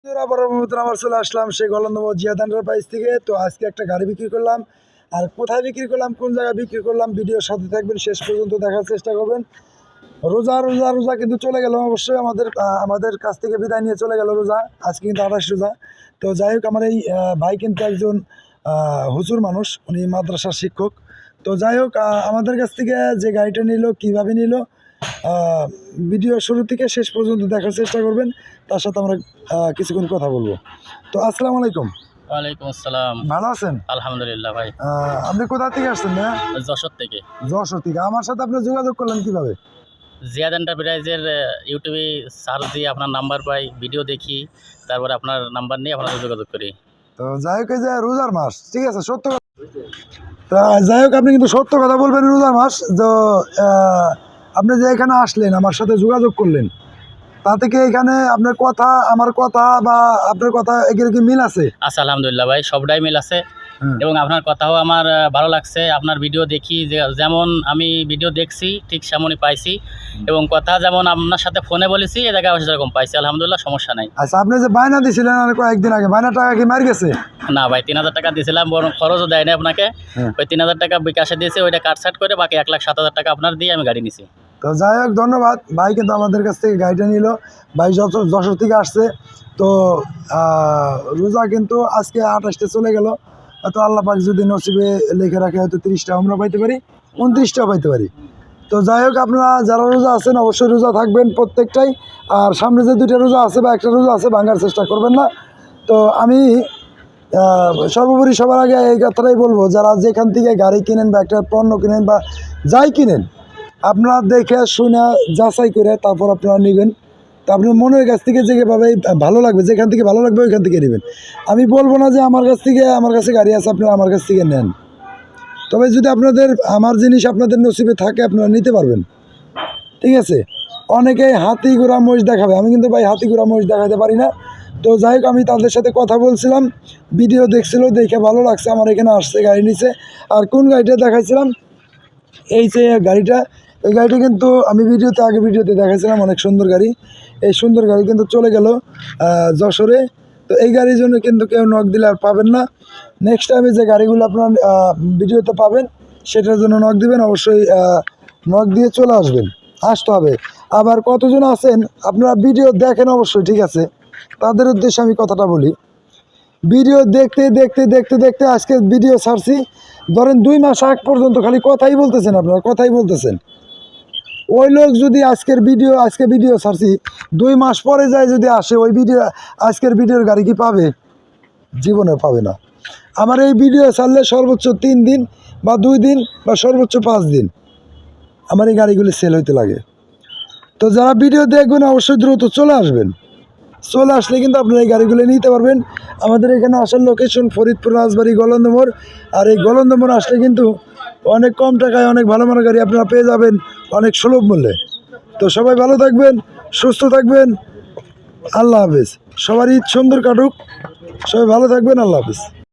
আবার চলে আসলাম সেই গলন্দমোহর জিয়াদ এন্টারপ্রাইজ থেকে। তো আজকে একটা গাড়ি বিক্রি করলাম, আর কোথায় বিক্রি করলাম, কোন জায়গায় বিক্রি করলাম, ভিডিওর সাথে থাকবেন, শেষ পর্যন্ত দেখার চেষ্টা করবেন। রোজা রোজা রোজা কিন্তু চলে গেল, অবশ্যই আমাদের কাছ থেকে বিদায় নিয়ে চলে গেল রোজা। আজকে কিন্তু 28 রোজা। তো যাই হোক, আমার এই ভাই কিন্তু একজন হুজুর মানুষ, উনি মাদ্রাসার শিক্ষক। তো যাই হোক, আমাদের কাছ থেকে যে গাড়িটা নিল, কীভাবে নিল, ভিডিও শুরু থেকে শেষ পর্যন্ত দেখার চেষ্টা করবেন। তার সাথে আমরা কিছুক্ষণ কথা বলবো। তো আসসালামু আলাইকুম। ওয়ালাইকুম আসসালাম। ভালো আছেন? আলহামদুলিল্লাহ ভাই। আপনি কোথা থেকে আসছেন ভাইয়া? যশোর থেকে। যশোর থেকে। আমার সাথে আপনি যোগাযোগ করলেন কিভাবে? জিয়াদ এন্টারপ্রাইজের ইউটিউবে সার্চ দিয়ে আপনার নাম্বার পাই, ভিডিও দেখি, তারপরে আপনার নাম্বার নিয়ে আপনার যোগাযোগ করি। তো যাই হোক, এই যে রোজার মাস, ঠিক আছে, সত্য কথা। যাই হোক, আপনি কিন্তু সত্য কথা বলবেন। রোজার মাস তো আপনি যে এখানে আসলেন, আমার সাথে যোগাযোগ করলেন, তা থেকে এখানে আপনার কথা, আমার কথা বা আপনার কথা এগুলো কি মিল আছে? আচ্ছা, আলহামদুলিল্লাহ ভাই, সবটাই মিল আছে। এবং আপনার কথাও আমার ভালো লাগছে। আপনার ভিডিও দেখি, যেমন আমি ভিডিও দেখছি ঠিক সেমনই পাইছি, এবং কথা যেমন আপনার সাথে ফোনে বলেছি এ জায়গায় সেরকম পাইছি। আলহামদুলিল্লাহ, সমস্যা নাই। আচ্ছা, আপনি যে বায়না দিয়েছিলেন আর কয়েকদিন আগে, বায়না টাকা কি মার গেছে? না ভাই, 3000 টাকা দিয়েছিলাম, বরং খরচও দেয় না আপনাকে। ওই 3000 টাকা বিকাশে দিয়েছে, ওইটা কাটছাট করে বাকি 1,07,000 টাকা আপনার দিয়ে আমি গাড়ি নিছি। তো যাই হোক, ধন্যবাদ। ভাই কিন্তু আমাদের কাছ থেকে গাড়িটা নিল। ভাই যশোর থেকে আসছে। তো রোজা কিন্তু আজকে 28টে চলে গেল। তো আল্লাহ পাক যদি নসিবে লিখে রাখে, হয়তো 30টা আমরা পাইতে পারি, 29টাও পাইতে পারি। তো যাই হোক, আপনারা যারা রোজা আছেন অবশ্যই রোজা থাকবেন প্রত্যেকটাই। আর সামনে যে 2টা রোজা আছে বা একটা রোজা আছে, ভাঙার চেষ্টা করবেন না। তো আমি সর্বোপরি সবার আগে এই কথাটাই বলবো, যারা যেখান থেকে গাড়ি কিনেন বা একটা পণ্য কিনেন বা যাই কিনেন, আপনারা দেখে শুনে যাচাই করে তারপর আপনারা নেবেন। তো আপনার মনের কাছ থেকে যেভাবে ভালো লাগবে, যেখান থেকে ভালো লাগবে ওইখান থেকে নেবেন। আমি বলবো না যে আমার কাছে গাড়ি আছে, আপনারা আমার কাছ থেকে নেন। তবে যদি আমার জিনিস আপনাদের নসিবে থাকে, আপনারা নিতে পারবেন, ঠিক আছে। অনেকেই হাতি ঘোড়া মহিষ দেখাবে, আমি কিন্তু ভাই হাতি ঘোড়া মহিষ দেখাতে পারি না। তো যাই হোক, আমি তাদের সাথে কথা বলছিলাম, ভিডিও দেখছিল, দেখে ভালো লাগছে, আমার এখানে আসছে, গাড়ি নিছে। আর কোন গাড়িটা দেখাইছিলাম, এই যে গাড়িটা, এই গাড়িটা কিন্তু আমি আগে ভিডিওতে দেখাইছিলাম, অনেক সুন্দর গাড়ি। এই সুন্দর গাড়ি কিন্তু চলে গেল যশোরে। তো এই গাড়ির জন্য কিন্তু কেউ নক দিলে আর পাবেন না। নেক্সট টাইমে যে গাড়িগুলো আপনার ভিডিওতে পাবেন, সেটার জন্য নক দিবেন, অবশ্যই নক দিয়ে চলে আসতে হবে। আবার কতজন আছেন আপনারা ভিডিও দেখেন অবশ্যই, ঠিক আছে, তাদের উদ্দেশ্যে আমি কথাটা বলি। ভিডিও দেখতে দেখতে দেখতে দেখতে আজকে ভিডিও ছাড়ছি, ধরেন 2 মাস আগ পর্যন্ত খালি কথাই বলতেছেন, আপনারা কথাই বলতেছেন। ওই লোক যদি আজকে ভিডিও ছাড়ছি, 2 মাস পরে যায় যদি আসে, ওই আজকের ভিডিওর গাড়ি কি পাবে? জীবনে পাবে না। আমার এই ভিডিও ছাড়লে সর্বোচ্চ 3 দিন বা 2 দিন বা সর্বোচ্চ 5 দিন আমার এই গাড়িগুলি সেল হইতে লাগে। তো যারা ভিডিও দেখবেন অবশ্যই দ্রুত চলে আসবেন। চলে আসলে কিন্তু আপনারা এই গাড়িগুলো নিতে পারবেন। আমাদের এখানে আসার লোকেশন ফরিদপুর, রাজবাড়ী, গলন্দমোহর। আর এই গলন্দমোহর আসলে কিন্তু অনেক কম টাকায় অনেক ভালো মানের গাড়ি আপনারা পেয়ে যাবেন, অনেক সুলভ মূল্যে। তো সবাই ভালো থাকবেন, সুস্থ থাকবেন। আল্লাহ হাফেজ। সবারই ঈদ সুন্দর কাটুক। সবাই ভালো থাকবেন। আল্লাহ হাফেজ।